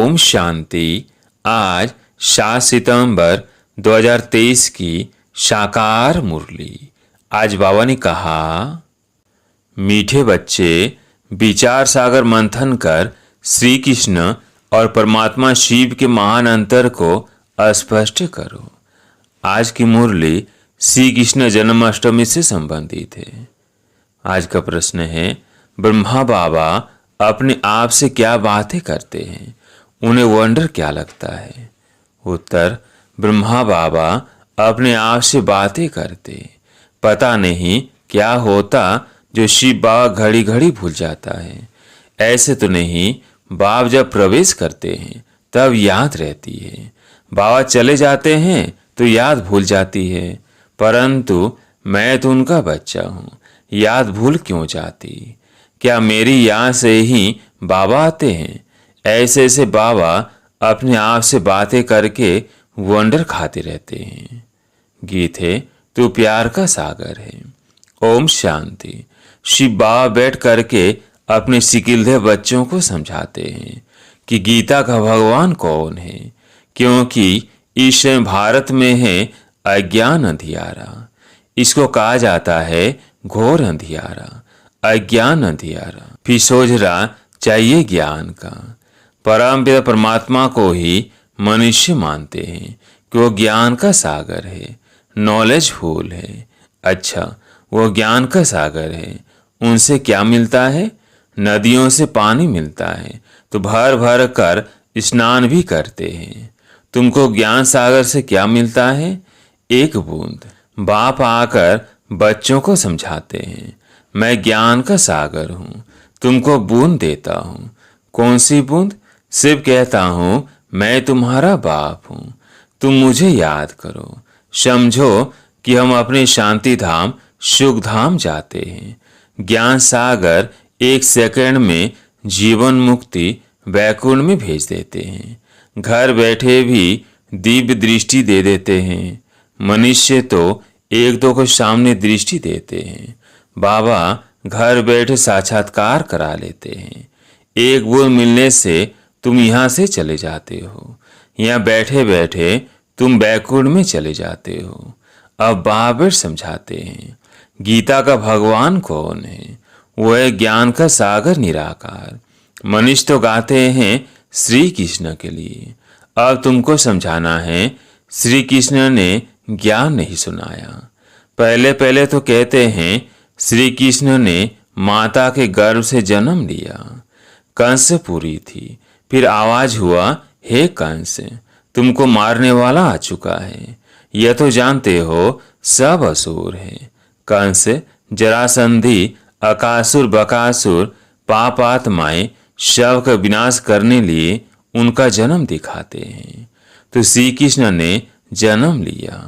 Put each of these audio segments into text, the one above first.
ओम शांति। आज 7 सितंबर 2023 की साकार मुरली। आज बाबा ने कहा, मीठे बच्चे, विचार सागर मंथन कर श्री कृष्ण और परमात्मा शिव के महान अंतर को स्पष्ट करो। आज की मुरली श्री कृष्ण जन्माष्टमी से संबंधित है। आज का प्रश्न है, ब्रह्मा बाबा अपने आप से क्या बातें करते हैं, उन्हें वंडर क्या लगता है? उत्तर, ब्रह्मा बाबा अपने आप से बातें करते, पता नहीं क्या होता जो शिव बाबा घड़ी घड़ी भूल जाता है। ऐसे तो नहीं, बाबा जब प्रवेश करते हैं तब याद रहती है, बाबा चले जाते हैं तो याद भूल जाती है। परंतु मैं तो उनका बच्चा हूँ, याद भूल क्यों जाती? क्या मेरी याद से ही बाबा आते हैं? ऐसे ऐसे बाबा अपने आप से बातें करके वंडर खाते रहते हैं। गीत है, तू प्यार का सागर है। ओम शांति। शिव बाबा बैठ करके अपने सिकिलधे बच्चों को समझाते हैं कि गीता का भगवान कौन है, क्योंकि इस समय भारत में है अज्ञान अंधियारा। इसको कहा जाता है घोर अंधियारा, अज्ञान अंधियारा। फिर सोझरा चाहिए ज्ञान का। परम पिता परमात्मा को ही मनुष्य मानते हैं कि वो ज्ञान का सागर है, नॉलेज फुल है। अच्छा, वो ज्ञान का सागर है, उनसे क्या मिलता है? नदियों से पानी मिलता है तो भर भर कर स्नान भी करते हैं। तुमको ज्ञान सागर से क्या मिलता है? एक बूंद। बाप आकर बच्चों को समझाते हैं, मैं ज्ञान का सागर हूँ, तुमको बूंद देता हूँ। कौन सी बूंद? शिव कहता हूँ, मैं तुम्हारा बाप हूँ, तुम मुझे याद करो। समझो कि हम अपने शांति धाम सुख धाम जाते हैं। ज्ञान सागर 1 सेकंड में जीवन मुक्ति वैकुंठ में भेज देते हैं। घर बैठे भी दिव्य दृष्टि दे देते हैं। मनुष्य तो एक दो को सामने दृष्टि देते हैं, बाबा घर बैठे साक्षात्कार करा लेते हैं। एक बूंद मिलने से तुम यहाँ से चले जाते हो, यहाँ बैठे बैठे तुम बैकुंठ में चले जाते हो। अब बाबा समझाते हैं, गीता का भगवान कौन है? वो है ज्ञान का सागर निराकार। मनुष्य तो गाते हैं श्री कृष्ण के लिए, अब तुमको समझाना है, श्री कृष्ण ने ज्ञान नहीं सुनाया। पहले पहले तो कहते हैं श्री कृष्ण ने माता के गर्भ से जन्म लिया, कंस पूरी थी, फिर आवाज हुआ, हे कंस, तुमको मारने वाला आ चुका है। यह तो जानते हो सब असुर है। कंस, जरासंधि, अकासुर, बकासुर, पापात्माएं शव का विनाश करने लिए उनका जन्म दिखाते हैं। तो श्री कृष्ण ने जन्म लिया,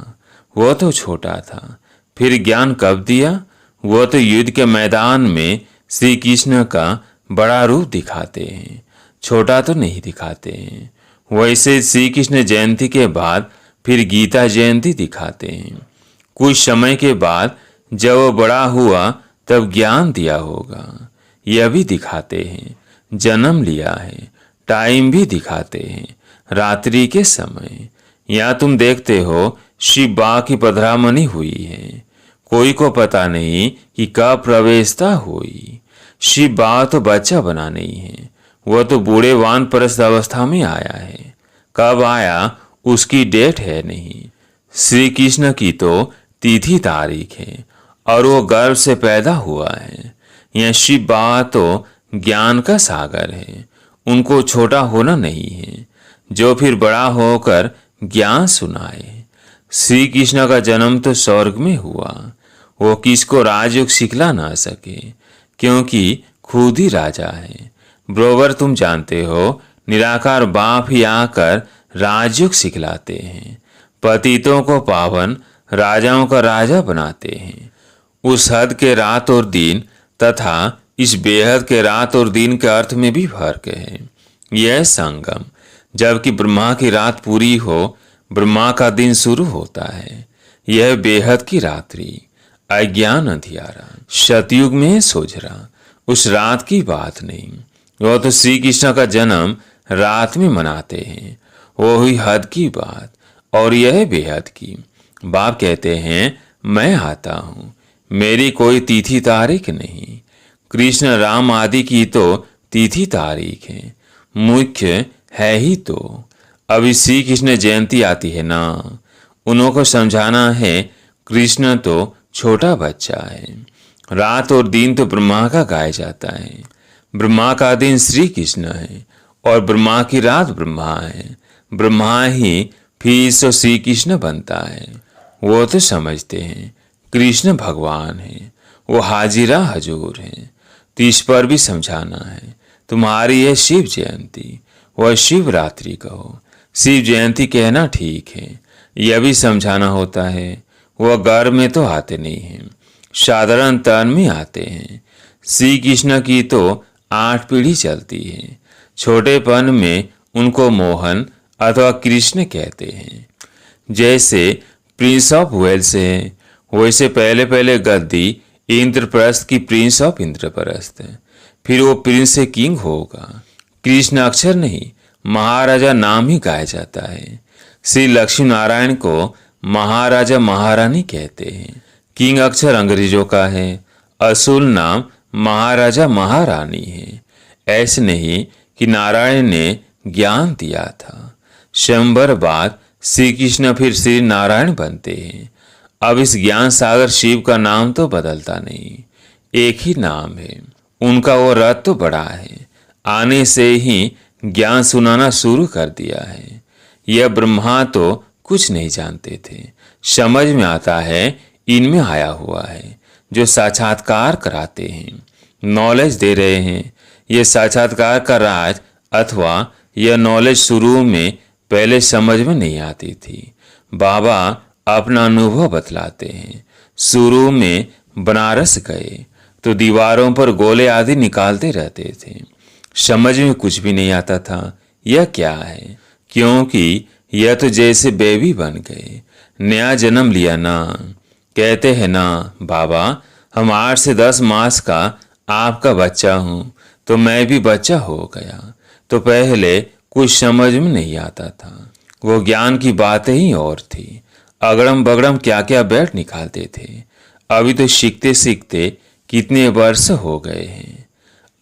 वो तो छोटा था, फिर ज्ञान कब दिया? वो तो युद्ध के मैदान में श्री कृष्ण का बड़ा रूप दिखाते हैं, छोटा तो नहीं दिखाते हैं। वैसे श्री कृष्ण जयंती के बाद फिर गीता जयंती दिखाते हैं। कुछ समय के बाद जब वो बड़ा हुआ तब ज्ञान दिया होगा, यह भी दिखाते हैं। जन्म लिया है, टाइम भी दिखाते हैं, रात्रि के समय। यहाँ तुम देखते हो शिव बाबा की पधरामणि हुई है, कोई को पता नहीं कि कब प्रवेशता हुई। शिव बाबा तो बच्चा बना नहीं है, वह तो बूढ़े वानप्रस्थ अवस्था में आया है। कब आया उसकी डेट है नहीं। श्री कृष्ण की तो तिथि तारीख है और वो गर्भ से पैदा हुआ है। यह शिव बाबा तो ज्ञान का सागर है, उनको छोटा होना नहीं है, जो फिर बड़ा होकर ज्ञान सुनाए। श्री कृष्ण का जन्म तो स्वर्ग में हुआ, वो किसको राजयोग सिखला ना सके, क्योंकि खुद ही राजा है। बरोबर तुम जानते हो, निराकार बाप ही आकर राजयोग सिखलाते हैं, पतितों को पावन, राजाओं का राजा बनाते हैं। उस हद के रात और दिन तथा इस बेहद के रात और दिन के अर्थ में भी फर्क है। यह संगम, जबकि ब्रह्मा की रात पूरी हो, ब्रह्मा का दिन शुरू होता है। यह बेहद की रात्रि, अज्ञान अंधियारा, सतयुग में सोझरा, उस रात की बात नहीं। वह तो श्री कृष्ण का जन्म रात में मनाते हैं। वो हुई हद की बात, और यह बेहद की। बाप कहते हैं मैं आता हूँ, मेरी कोई तिथि तारीख नहीं। कृष्ण राम आदि की तो तिथि तारीख है, मुख्य है ही तो। अभी श्री कृष्ण जयंती आती है ना, उन्हों को समझाना है कृष्ण तो छोटा बच्चा है। रात और दिन तो ब्रह्मा का गाया जाता है। ब्रह्मा का दिन श्री कृष्ण है और ब्रह्मा की रात ब्रह्मा है। ब्रह्मा ही फिर तो श्री कृष्ण बनता है। वो तो समझते हैं कृष्ण भगवान है, वो हाजिरा हजूर है। तो इस पर भी समझाना है। तुम्हारी है शिव जयंती, वह शिवरात्रि कहो। शिव जयंती कहना ठीक है, यह भी समझाना होता है। वह घर में तो आते नहीं हैं, साधारण तन में आते हैं। श्री कृष्ण की तो 8 पीढ़ी चलती है। छोटेपन में उनको मोहन अथवा कृष्ण कहते हैं। जैसे प्रिंस ऑफ वेल्स है, वैसे पहले पहले गद्दी इंद्रप्रस्थ की प्रिंस ऑफ इंद्रप्रस्थ है, फिर वो प्रिंस से किंग होगा। कृष्ण अक्षर नहीं, महाराजा नाम ही गाया जाता है। श्री लक्ष्मी नारायण को महाराजा महारानी कहते हैं। किंग अक्षर अंग्रेजों का है, असूल नाम महाराजा महारानी है। ऐसे नहीं कि नारायण ने ज्ञान दिया था। स्वयंवर बाद श्री कृष्ण फिर श्री नारायण बनते हैं। अब इस ज्ञान सागर शिव का नाम तो बदलता नहीं, एक ही नाम है। उनका वो रथ तो बड़ा है, आने से ही ज्ञान सुनाना शुरू कर दिया है। यह ब्रह्मा तो कुछ नहीं जानते थे, समझ में आता है इनमें आया हुआ है जो साक्षात्कार कराते हैं, नॉलेज दे रहे हैं। यह साक्षात्कार का राज अथवा यह नॉलेज शुरू में पहले समझ में नहीं आती थी। बाबा अपना अनुभव बतलाते हैं। शुरू में बनारस गए तो दीवारों पर गोले आदि निकालते रहते थे, समझ में कुछ भी नहीं आता था यह क्या है, क्योंकि यह तो जैसे बेबी बन गए, नया जन्म लिया ना। कहते हैं ना बाबा, हम 8 से 10 मास का आपका बच्चा हूँ, तो मैं भी बच्चा हो गया। तो पहले कुछ समझ में नहीं आता था, वो ज्ञान की बातें ही और थी। अगड़म बगड़म क्या क्या बैठ निकालते थे। अभी तो सीखते सीखते कितने वर्ष हो गए हैं,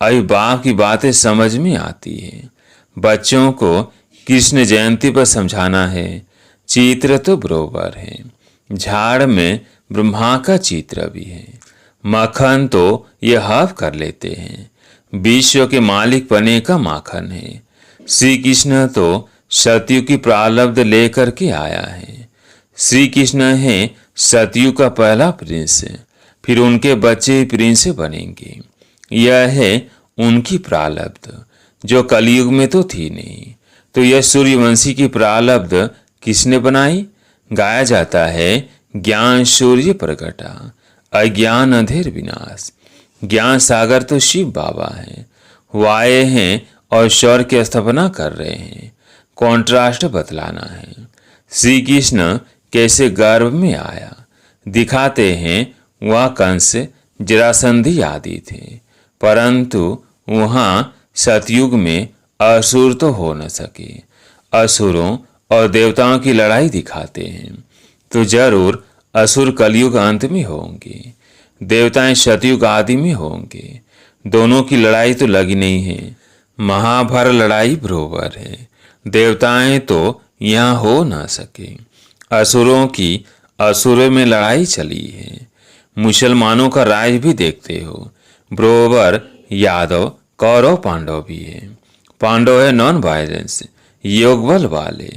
अभी बाप की बातें समझ में आती है। बच्चों को कृष्ण जयंती पर समझाना है। चित्र तो बरोबर है, झाड़ में ब्रह्मा का चित्र भी है। मक्खन तो ये हव कर लेते हैं, विश्व के मालिक बने का माखन है। श्री कृष्ण तो सतयुग की प्रारब्ध लेकर के आया है। श्री कृष्ण है सतयुग का पहला प्रिंस, फिर उनके बच्चे प्रिंस बनेंगे। यह है उनकी प्रारब्ध, जो कलयुग में तो थी नहीं। तो यह सूर्यवंशी की प्रारब्ध किसने बनाई? गाया जाता है ज्ञान सूर्य प्रगटा, अज्ञान अंधेर विनाश। ज्ञान सागर तो शिव बाबा है, वो आए हैं और स्वर की स्थापना कर रहे हैं। कॉन्ट्रास्ट बतलाना है। श्री कृष्ण कैसे गर्भ में आया दिखाते हैं। वह कंस जरासंधि आदि थे, परंतु वहाँ सतयुग में असुर तो हो न सके। असुरों और देवताओं की लड़ाई दिखाते हैं, तो जरूर असुर कलयुग अंत में होंगे, देवताएं सतयुग आदि में होंगे। दोनों की लड़ाई तो लगी नहीं है। महाभारत लड़ाई बरोबर है, देवताएं तो यहाँ हो ना सके। असुरों की असुरों में लड़ाई चली है। मुसलमानों का राज भी देखते हो, बरोबर यादव कौरव पांडव भी है। पांडव है नॉन वायलेंस, योग बल वाले।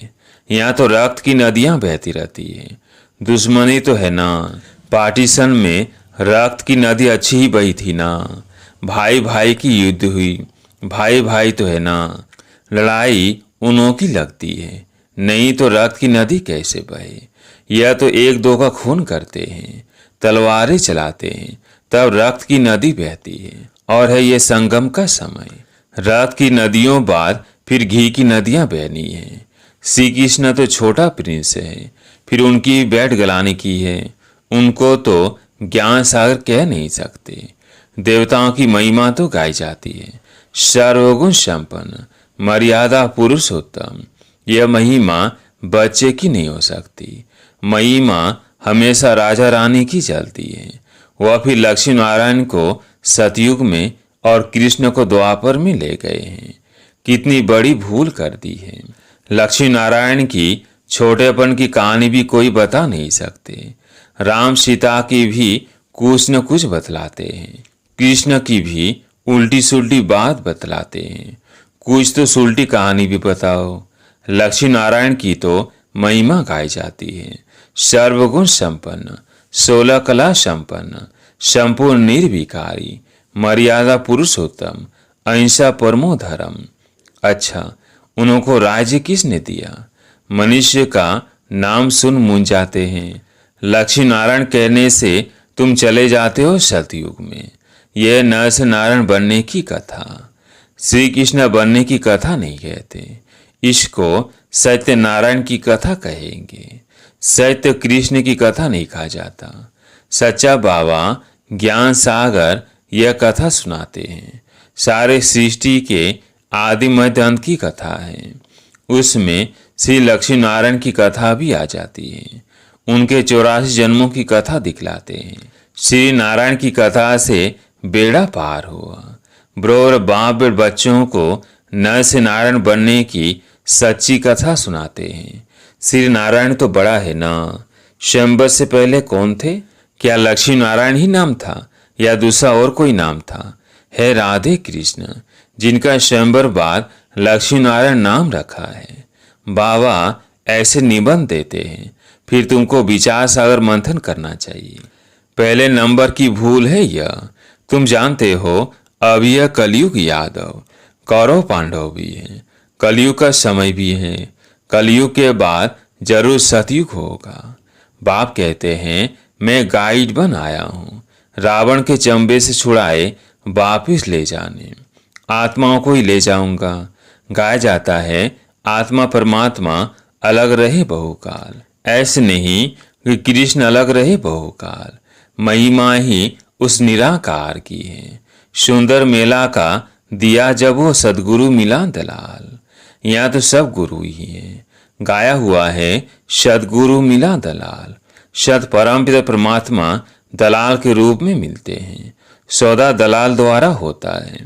यहाँ तो रक्त की नदियां बहती रहती है। दुश्मनी तो है ना, पार्टीशन में रक्त की नदी अच्छी ही बही थी ना। भाई भाई की युद्ध हुई, भाई भाई तो है ना। लड़ाई उन्हों की लगती है, नहीं तो रक्त की नदी कैसे बहे। यह तो एक दो का खून करते हैं, तलवारें चलाते हैं, तब रक्त की नदी बहती है। और है ये संगम का समय। रक्त की नदियों बाद फिर घी की नदियां बहनी है। श्री कृष्ण तो छोटा प्रिंस है, फिर उनकी बैठ गलाने की है। उनको तो ज्ञान सागर कह नहीं सकते। देवताओं की महिमा तो गाई जाती है। सर्वगुण संपन्न, मर्यादा पुरुषोत्तम। यह महिमा बच्चे की नहीं हो सकती। महिमा हमेशा राजा रानी की चलती है। वह फिर लक्ष्मी नारायण को सतयुग में और कृष्ण को द्वापर में ले गए हैं। कितनी बड़ी भूल कर दी है। लक्ष्मी नारायण की छोटेपन की कहानी भी कोई बता नहीं सकते। राम सीता की भी कुछ न कुछ बतलाते हैं। कृष्ण की भी उल्टी सुल्टी बात बतलाते हैं। कुछ तो सुल्टी कहानी भी बताओ। लक्ष्मी नारायण की तो महिमा गाई जाती है। सर्वगुण संपन्न, 16 कला संपन्न, संपूर्ण निर्विकारी, मर्यादा पुरुषोत्तम, अहिंसा परमो धर्म। अच्छा, उनको राज्य किसने दिया? मनुष्य का नाम सुन मुंजाते हैं। लक्ष्मी नारायण कहने से तुम चले जाते हो सतयुग में। यह नर से नारायण बनने की कथा, श्री कृष्ण बनने की कथा नहीं कहते। इसको सत्य नारायण की कथा कहेंगे। सत्य कृष्ण की कथा नहीं कहा जाता। सच्चा बाबा ज्ञान सागर यह कथा सुनाते हैं। सारे सृष्टि के आदि मध्य अंत की कथा है। उसमें श्री लक्ष्मी नारायण की कथा भी आ जाती है। उनके 84 जन्मों की कथा दिखलाते हैं। श्री नारायण की कथा से बेड़ा पार हुआ। ब्रोर बाप बच्चों को नर से नारायण बनने की सच्ची कथा सुनाते हैं। श्री नारायण तो बड़ा है ना। शंबर से पहले कौन थे? क्या लक्ष्मी नारायण ही नाम था या दूसरा और कोई नाम था? है राधे कृष्ण, जिनका शंबर बाद लक्ष्मी नारायण नाम रखा है। बाबा ऐसे निबंध देते हैं। फिर तुमको विचार सागर मंथन करना चाहिए। पहले नंबर की भूल है यह। तुम जानते हो अब यह कलयुग यादव, कौरव पांडव भी है। कलयुग का समय भी है। कलयुग के बाद जरूर सतयुग होगा। बाप कहते हैं मैं गाइड बन आया हूँ, रावण के चंबे से छुड़ाए वापिस ले जाने। आत्माओं को ही ले जाऊंगा। गाया जाता है आत्मा परमात्मा अलग रहे बहुकाल। ऐसे नहीं कि कृष्ण अलग रहे बहुकाल। महिमा ही उस निराकार की है। सुंदर मेला का दिया जब वो सदगुरु मिला दलाल। यहाँ तो सब गुरु ही है। गाया हुआ है सदगुरु मिला दलाल। सद परमपिता परमात्मा दलाल के रूप में मिलते हैं। सौदा दलाल द्वारा होता है।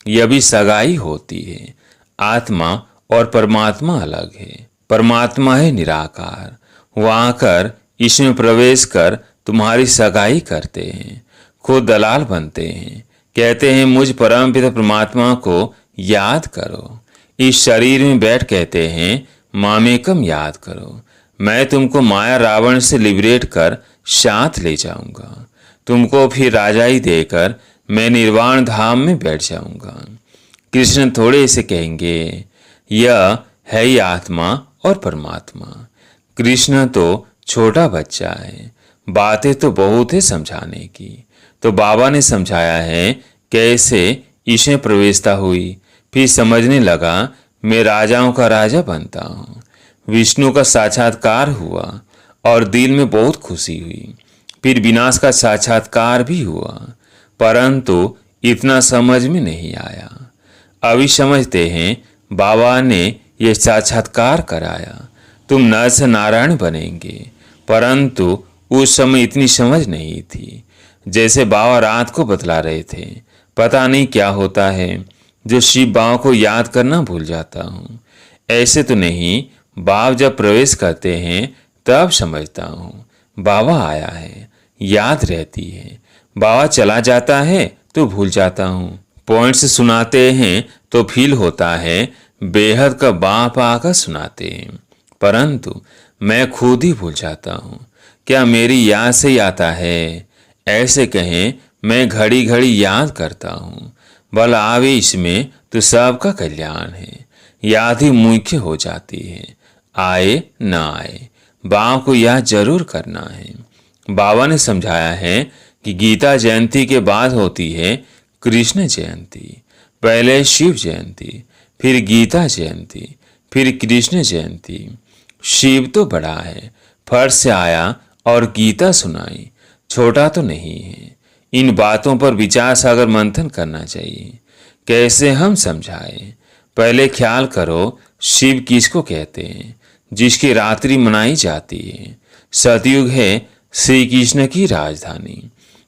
यह भी सगाई होती है। आत्मा और परमात्मा अलग है। परमात्मा है निराकार। वहाँ आकर इसमें प्रवेश कर तुम्हारी सगाई करते हैं। खुद दलाल बनते हैं। कहते हैं मुझ परमपिता परमात्मा को याद करो। इस शरीर में बैठ कहते हैं मामेकम याद करो। मैं तुमको माया रावण से लिबरेट कर साथ ले जाऊंगा। तुमको फिर राजाई देकर मैं निर्वाण धाम में बैठ जाऊंगा। कृष्ण थोड़े से कहेंगे यह है ही आत्मा और परमात्मा। कृष्ण तो छोटा बच्चा है। बातें तो बहुत है समझाने की। तो बाबा ने समझाया है कैसे इसमें प्रवेशता हुई। फिर समझने लगा मैं राजाओं का राजा बनता हूँ। विष्णु का साक्षात्कार हुआ और दिल में बहुत खुशी हुई। फिर विनाश का साक्षात्कार भी हुआ, परंतु इतना समझ में नहीं आया। अभी समझते हैं बाबा ने यह साक्षात्कार कराया तुम नर से नारायण बनेंगे, परंतु उस समय इतनी समझ नहीं थी। जैसे बाबा रात को बतला रहे थे। पता नहीं क्या होता है जो शिव बाबा को याद करना भूल जाता हूँ। ऐसे तो नहीं, बाप जब प्रवेश करते हैं तब समझता हूँ बाबा आया है, याद रहती है। बाबा चला जाता है तो भूल जाता हूँ। पॉइंट से सुनाते हैं तो फील होता है बेहद का बाप आकर सुनाते हैं, परंतु मैं खुद ही भूल जाता हूँ। क्या मेरी याद से ही आता है? ऐसे कहें मैं घड़ी घड़ी याद करता हूँ। बल आवे इसमें तो सबका कल्याण है। याद ही मुख्य हो जाती है। आए न आए बाबा को याद जरूर करना है। बाबा ने समझाया है कि गीता जयंती के बाद होती है कृष्ण जयंती। पहले शिव जयंती, फिर गीता जयंती, फिर कृष्ण जयंती। शिव तो बड़ा है, फर्श से आया और गीता सुनाई। छोटा तो नहीं है। इन बातों पर विचार सागर मंथन करना चाहिए। कैसे हम समझाएं? पहले ख्याल करो शिव किसको कहते हैं जिसकी रात्रि मनाई जाती है। सतयुग है श्री कृष्ण की राजधानी।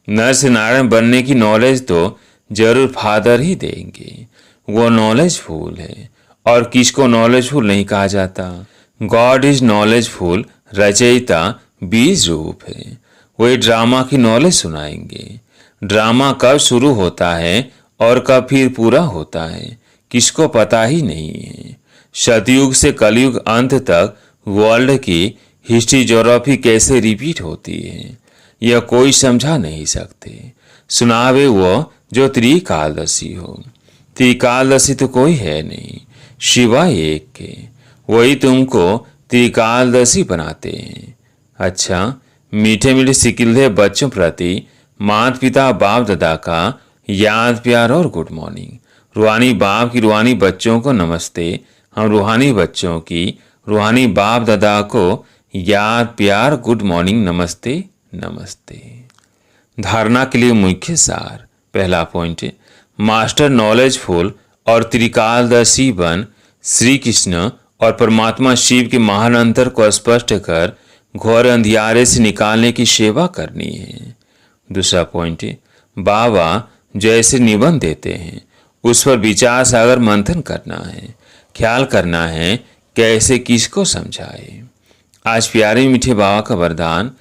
नर से नारायण बनने की नॉलेज तो जरूर फादर ही देंगे, वो नॉलेजफुल है। और किसको नॉलेजफुल नहीं कहा जाता? गॉड इज नॉलेजफुल रचयिता बीज रूप है। वो ड्रामा की नॉलेज सुनाएंगे। ड्रामा कब शुरू होता है और कब फिर पूरा होता है किसको पता ही नहीं है। सतयुग से कलयुग अंत तक वर्ल्ड की हिस्ट्री ज्योग्राफी कैसे रिपीट होती है यह कोई समझा नहीं सकते। सुनावे वो जो त्रिकालदर्शी हो। त्रिकालदर्शी तो कोई है नहीं सिवाय एक के, वही तुमको त्रिकालदर्शी बनाते हैं। अच्छा, मीठे मीठे सिकिल्दे बच्चों प्रति माता पिता बाप दादा का याद प्यार और गुड मॉर्निंग। रूहानी बाप की रूहानी बच्चों को नमस्ते। हम रूहानी बच्चों की रूहानी बाप दादा को याद प्यार गुड मॉर्निंग नमस्ते नमस्ते। धारणा के लिए मुख्य सार। पहला पॉइंट, मास्टर नॉलेजफुल और त्रिकालदर्शी बन श्री कृष्ण और परमात्मा शिव के महान अंतर को स्पष्ट कर घोर अंधियारे से निकालने की सेवा करनी है। दूसरा पॉइंट, बाबा जैसे निबंध देते हैं उस पर विचार सागर मंथन करना है। ख्याल करना है कैसे किसको समझाए। आज प्यारे मीठे बाबा का वरदान,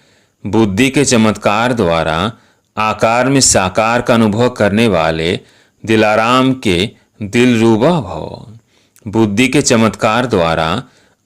बुद्धि के चमत्कार द्वारा आकार में साकार का अनुभव करने वाले दिलाराम के दिल रूबा भव। बुद्धि के चमत्कार द्वारा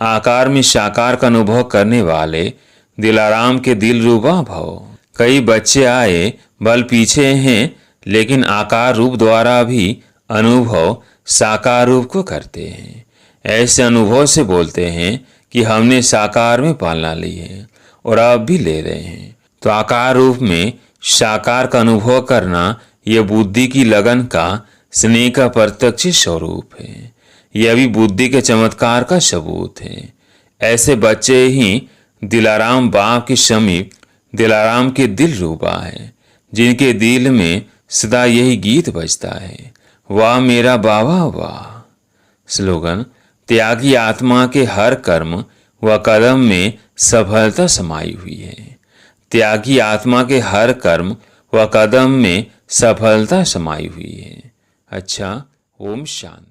आकार में साकार का अनुभव करने वाले दिलाराम के दिल रूबा भव। कई बच्चे आए बल पीछे हैं लेकिन आकार रूप द्वारा भी अनुभव साकार रूप को करते हैं। ऐसे अनुभव से बोलते हैं कि हमने साकार में पालना ली है और अब भी ले रहे हैं। तो आकार रूप में साकार का अनुभव करना यह बुद्धि की लगन का स्नेह का प्रत्यक्ष स्वरूप है। यह भी बुद्धि के चमत्कार का सबूत है। ऐसे बच्चे ही दिलाराम बाप के समीप दिलाराम के दिल रूबा है, जिनके दिल में सदा यही गीत बजता है, वाह मेरा बाबा वाह। स्लोगन, त्यागी आत्मा के हर कर्म व कदम में सफलता समाई हुई है। त्यागी आत्मा के हर कर्म व कदम में सफलता समाई हुई है। अच्छा, ओम शांति।